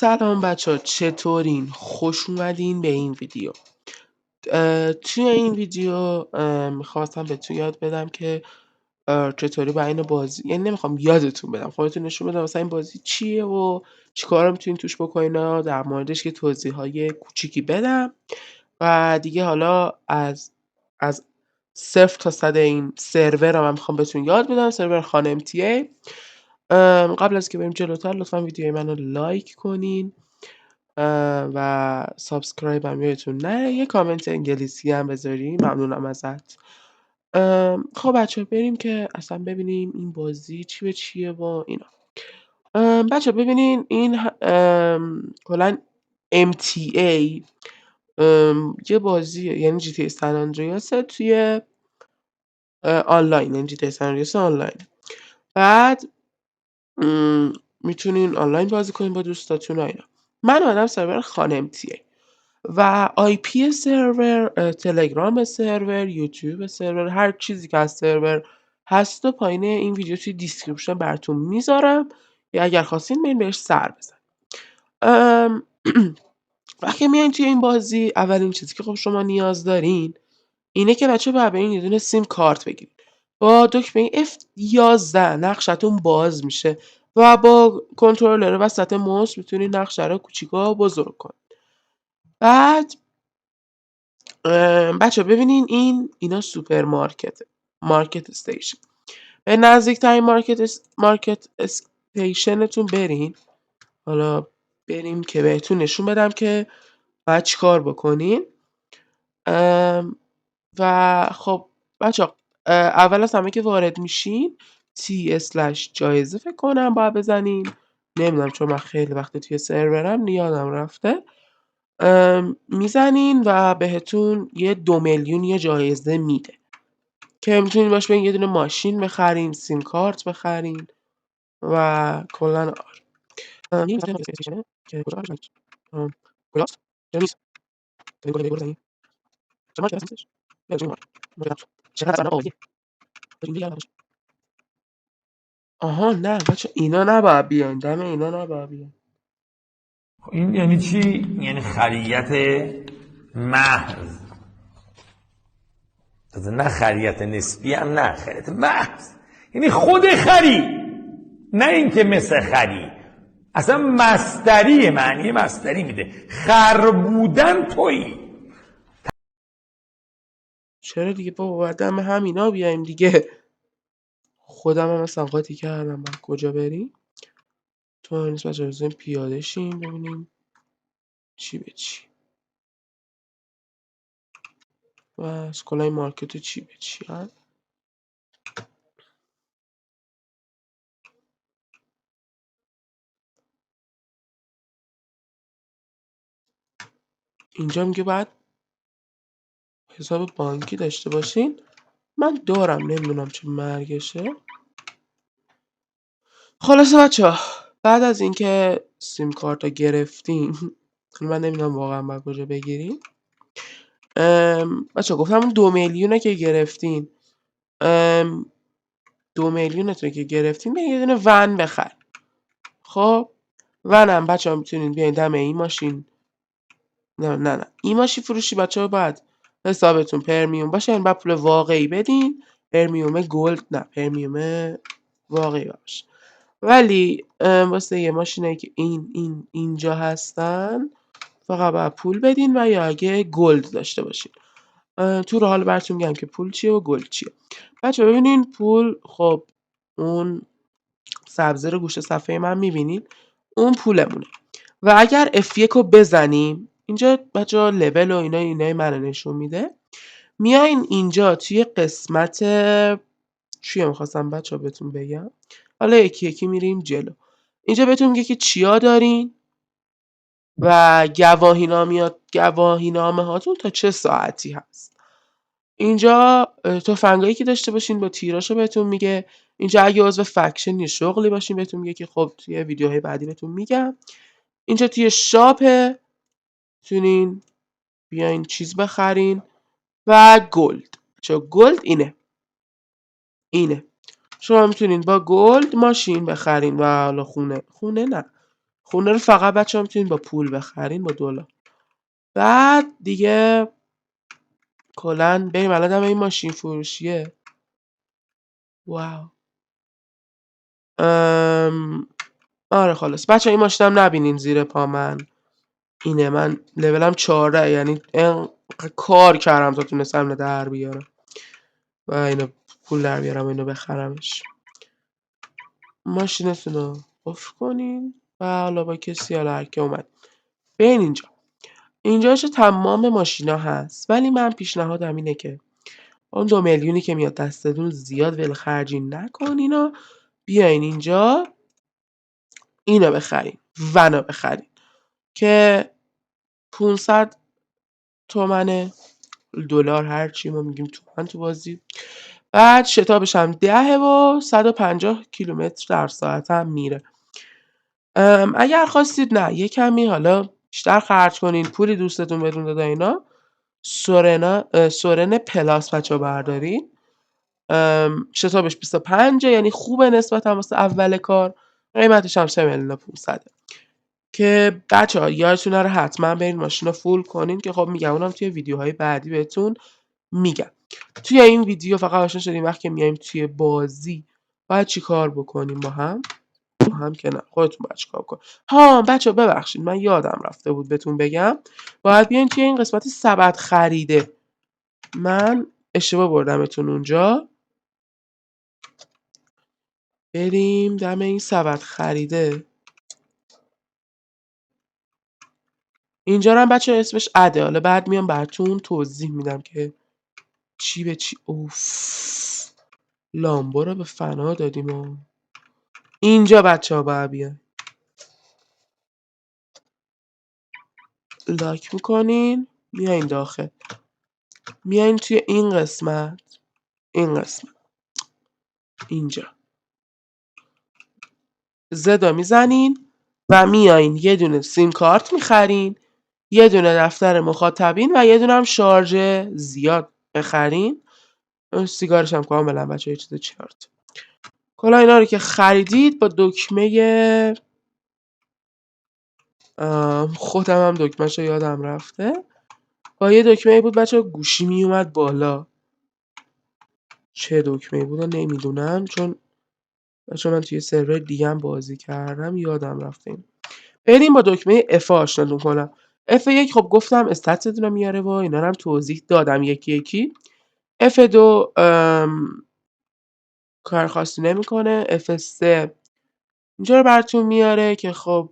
سلام بچه ها، چطورین؟ خوش اومدین به این ویدیو. توی این ویدیو میخواستم بهتون یاد بدم که چطوری با این بازی، یعنی نمیخوام یادتون بدم، خودتون نشون بدم مثلا این بازی چیه و چیکارا میتونین توش بکنین و در موردش که توضیح های کوچیکی بدم و دیگه حالا از 0 تا 100 این سرور رو من میخوام بهتون یاد بدم، سرور خانه MTA. قبل از که بریم جلوتر لطفا ویدیوی منو لایک کنین و سابسکرایب هم یادتون نره، یه کامنت انگلیسی هم بذاری، ممنونم ازت. خب بچه بریم که اصلا ببینیم این بازی چی به چیه و اینا. بچه ببینین این کلا MTA یه بازیه، یعنی GTA سن آندریاس توی آنلاین، یعنی GTA سن آندریاس آنلاین. بعد میتونین آنلاین بازی کنین با دوستاتون و اینا. من اومدم سرور خانه MTA و IP سرور، تلگرام سرور، یوتیوب سرور، هر چیزی که از سرور هست و پایین این ویدیو توی دیسکریپشن براتون میذارم یا اگر خواستین برین بهش سر بزن. وقتی میایین توی این بازی، اولین چیزی که خب شما نیاز دارین اینه که بچه باید برین یه دونه سیم کارت بگیرین. با دکمه F11 نقشتون باز میشه و با کنترلر وسط موس میتونین نقشه رو کوچیکا و بزرگ کنین. بعد بچه ببینین اینا سوپرمارکته، مارکت استیشن. به نزدیکترین مارکت استیشنتون برین. حالا بریم که بهتون نشون بدم که باید چی کار بکنین. و خب بچه اول از همه که وارد میشین T/جایزه فکر کنم باید بزنین، نمیدونم چون من خیلی وقت توی سرورم یادم رفته. میزنین و بهتون یه 2 میلیون یه جایزه میده که میتونین باش برین یه دونه ماشین بخرین، سیم کارت بخرین و کلا این مثلا استیشنه که کجا قرارش کجاست؟ چرا نیست؟ بریم گل بزنیم. چه مارکت هستش؟ بریم مارکت. چقدر اصلا عالیه. بریم دیگه الانش. آها نه بچه اینا نباید بیان، دم اینا نباید بیان. این یعنی چی؟ یعنی خریت محض، نه خریت نسبی هم نه، خریت محض، یعنی خود خری، نه اینکه مثل خری. اصلا مصدری، معنی مصدری میده، خر بودن تویی. چرا دیگه بابا باید دم همینا بیایم دیگه. خودم هم مثلا قاطی کردم باید کجا بریم. تو نیست بچه بزنیم پیاده شیم ببینیم چی به چی و از کلای مارکت چی به چی هست. اینجا میگه باید حساب بانکی داشته باشین. من دارم، نمیدونم چه مرگشه. خلاصه بچه بعد از اینکه سیم کارت رو گرفتیم من نمیدونم واقعا باید کجا بگیریم. بچه گفتم 2 میلیونه که گرفتین، 2 میلیونتون که گرفتین برین یه دونه ون بخر. خب ونم بچه ها میتونین بیاین دم این ماشین. نه این ماشین فروشی بچه ها باید حسابتون پرمیوم باشه، یعنی باید پول واقعی بدین. پرمیوم گلد نه، پرمیوم واقعی باشه. ولی واسه یه ماشینایی که اینجا هستن فقط باید پول بدین و یا اگه گلد داشته باشین. تو رو حال براتون میگم که پول چیه و گلد چیه. بچه ببینین پول، خب اون سبزه رو گوشه صفحه من میبینین، اون پولمونه. و اگر F1 رو بزنیم اینجا بچه ها لول و اینای منو نشون میده. میاین اینجا توی قسمت چیه میخواستم بچه ها بهتون بگم، حالا یکی یکی میریم جلو. اینجا بهتون میگه که چیا دارین و گواهینامه هاتون تا چه ساعتی هست. اینجا تفنگایی که داشته باشین با تیراشو بهتون میگه. اینجا اگه عضو فکشن یا شغلی باشین بهتون میگه که خب توی ویدیوهای بعدی بهتون میگم. اینجا توی شاپ میتونین بیاین چیز بخرین و گلد. چه گلد اینه شما میتونین با گلد ماشین بخرین و حالا خونه نه، خونه رو فقط بچه‌ها میتونین با پول بخرین، با دلار. بعد دیگه کلا بریم الان دم این ماشین فروشیه. واو. آره خلاص بچه این ماشینم نبینین زیر پا من. اینه من لولم 14، یعنی کار کردم تا تونستم اینو در بیارم و اینو پول در بیارم و اینو بخرمش. ماشینتون رو قفل کنین و حالا با کسی حالا هر که اومد بیاین اینجا. اینجا چه تمام ماشینا هست، ولی من پیشنهادم اینه که اون 2 میلیونی که میاد دستتون زیاد ولخرجی نکنین و بیاین اینجا اینو بخرین، ونو بخرین که 500 تومنه، دلار هر چی ما میگیم تومن تو بازی. بعد شتابش هم 10 و 150 کیلومتر در ساعت هم میره. اگر خواستید نه یه کمی حالا بیشتر خرج کنین، پولی دوستتون بهتون داده اینا، سورن پلاس بچه‌ها بردارین. شتابش 25 یعنی خوبه نسبتا واسه اول کار. قیمتش هم 3,500,000 که بچه‌ها یادتون نره حتما برین ماشین رو فول کنین که خب میگم اونم توی ویدیوهای بعدی بهتون میگم. توی این ویدیو فقط آشنا شدیم وقتی که میایم توی بازی باید چی کار بکنیم با هم که نه خودتون باید چیکار کنین. ها بچه‌ها ببخشید من یادم رفته بود بهتون بگم، باید بیاین توی این قسمت سبد خریده. من اشتباه بردمتون اونجا. بریم دم این سبد خریده. اینجا رو هم بچه‌ها اسمش اده، حالا بعد میام براتون توضیح میدم که چی به چی. اوف لامبو رو به فنا دادیم و اینجا بچه‌ها باید بیاین لاک میکنین، میاین داخل، میاین توی این قسمت اینجا زدا میزنین و میاین یه دونه سیم کارت میخرین، یه دونه دفتر مخاطبین و یه دونه هم شارژ زیاد بخرین. اون سیگارش هم کاملا بچه‌ها یه چیز چرت. کلا اینا رو که خریدید با دکمه خودم هم دکمه‌شو یادم رفته، با یه دکمه بود بچه‌ها گوشی میومد بالا. چه دکمه‌ای بود نمیدونم چون من توی سرور دیگه هم بازی کردم یادم رفته این. بریم با دکمه F آشناتون کنم. F1 خب گفتم استاتتون رو میاره و اینا رو هم توضیح دادم یکی یکی. F2 کار خاصی نمیکنه. F3 اینجا رو براتون میاره که خب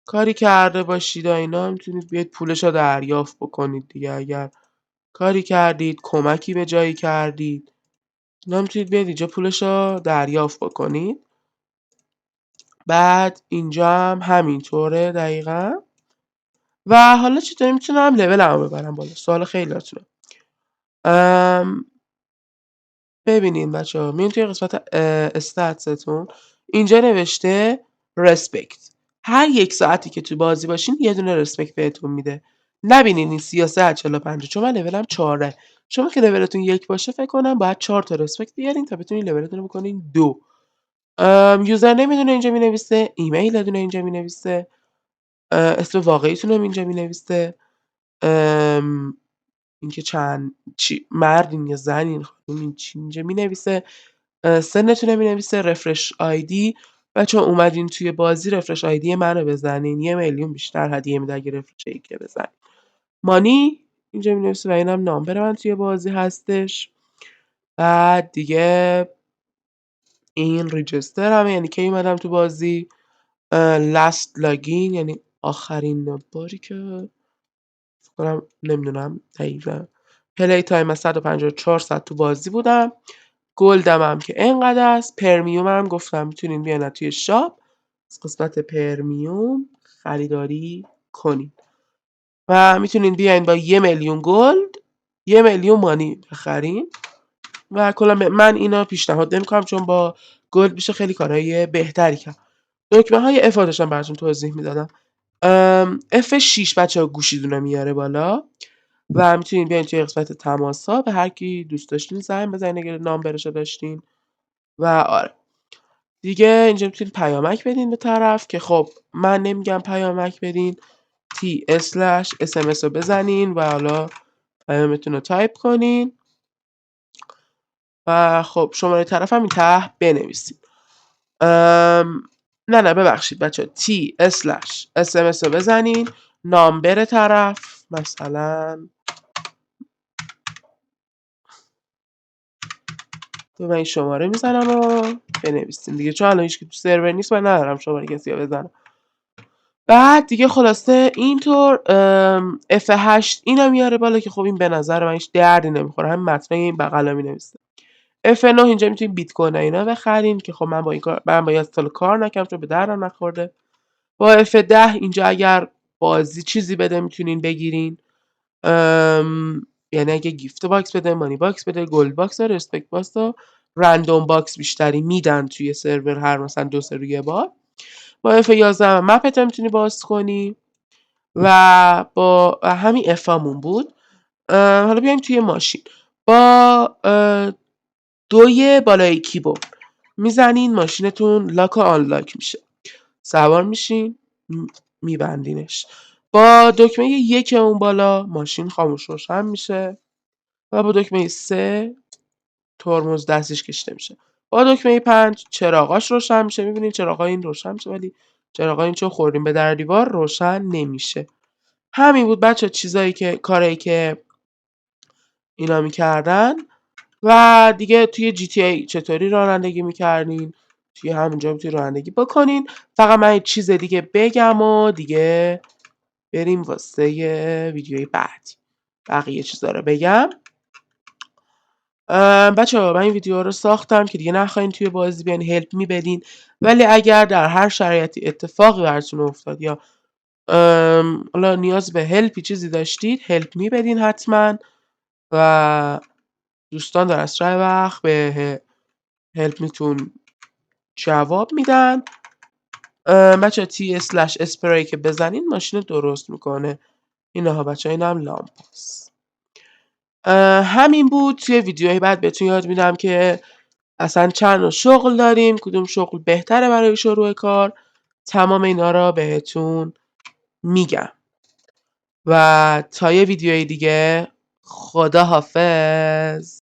کاری کرده باشید و اینا میتونید بیاید پولش رو دریافت بکنید دیگه. اگر کاری کردید کمکی به جایی کردید اینا میتونید بیاید اینجا پولش رو دریافت بکنید. بعد اینجا هم همینطوره دقیقا. و حالا چطوری میتونم لولمو ببرم بالا؟ سوال خیلیاتونه. ببینین بچه‌ها میرین توی قسمت استاتستون اینجا نوشته رسپکت. هر 1 ساعتی که تو بازی باشین یه دونه رسپکت بهتون میده. نبینین این 33/45 چون من لولم 4. شما که لولتون 1 باشه فکر کنم باید 4 تا رسپکت بیارین تا بتونین لولتون رو بکنین 2. یوزر نمیدونه اینجا مینویسه، ایمیل دونه اینجا مینویسه، اسم واقعیتون هم اینجا مینویسه، اینکه چند مردین یا زنین خانومین چی اینجا مینویسه، سنتون رو مینویسه، رفرش آیدی. بچه‌ها اومدین توی بازی رفرش آیدی منو بزنین 1 میلیون بیشتر هدیه میده اگه رفرش یکی بزنین. مانی اینجا مینویسه و اینم نامبر من توی بازی هستش. بعد دیگه این ریجستر همه یعنی که اومدم تو بازی. لاست لاگین یعنی آخرین باری که فکر کنم نمیدونم دقیقا پلی تایم از 154 ساعت تو بازی بودم. گلدم هم که اینقدر است. پرمیوم هم گفتم میتونین بیاین توی شاپ از قسمت پرمیوم خریداری کنین و میتونین بیاین با 1 میلیون گلد 1 میلیون مانی بخرین و کلا من اینا پیشنهاد نمیکنم چون با گلد میشه خیلی کارهای بهتری کرد. دکمه های اف داشتم براتون توضیح میدادم. F6 بچه‌ها گوشیدون میاره بالا و میتونین بیاین توی قسمت تماس‌ها به هر کی دوست داشتین زنگ بزنین اگه نامبرشو داشتین. و آره دیگه اینجا میتونید پیامک بدین به طرف که خب من نمیگم پیامک بدین، t/sms رو بزنین و حالا پیامتون رو تایپ کنین و خب شماره طرف هم این ته بنویسین. نه ببخشید بچه t/sms رو بزنین، نامبر طرف مثلا من این شماره میزنم و بنویسین دیگه، چون الان هیچ که تو سرور نیست و ندارم شماره کسی رو بزنم. بعد دیگه خلاصه اینطور F8 اینو میاره بالا که خب این به نظر من هیچ دردی نمیخوره، همین متنای این بغلا مینویسه. F9 اینجا میتونید بیت کوین اینا بخرین که خب من با این سال کار نکردم چون به دردم نخورده. با F10 اینجا اگر بازی چیزی بده میتونین بگیرین، یعنی اگه گیفت باکس بده، مانی باکس بده، گلد باکس و رسپکت باکس و رندوم باکس بیشتری میدن توی سرور هر مثلا 2 سه روی بار. با F11 مپت میتونی باز کنی و با همین افامون بود. حالا بیایم توی ماشین با 2 بالای کیبورد میزنین، ماشینتون لاک و آنلاک میشه، سوار میشین میبندینش. با دکمه 1 اون بالا ماشین خاموش روشن میشه و با دکمه 3 ترمز دستش کشیده میشه. با دکمه 5 چراغاش روشن میشه. میبینین چراغای این روشن میشه ولی چراغای این چون خوردیم به در دیوار روشن نمیشه. همین بود بچه چیزایی که کاری که اینا میکردن. و دیگه توی GTA چطوری رانندگی میکردین توی همونجا میتونید رانندگی بکنین. فقط من چیز دیگه بگم و دیگه بریم واسه ویدیوی بعدی بقیه چیزا رو بگم. بچه‌ها من این ویدیو رو ساختم که دیگه نخواین توی بازی بیان هلپ میبدین، ولی اگر در هر شرایطی اتفاقی براتون افتاد یا حالا نیاز به هلپی چیزی داشتید هلپ میبدین حتما و دوستان در اسرع وقت به هلپ میتون جواب میدن. بچه t/spray که بزنین ماشین درست میکنه. اینها بچه این هم لامپاس. همین بود. توی ویدیوهای بعد بهتون یاد میدم که اصلا چند نوع شغل داریم، کدوم شغل بهتره برای شروع کار، تمام اینا را بهتون میگم. و تا یه ویدیوی دیگه خدا حافظ.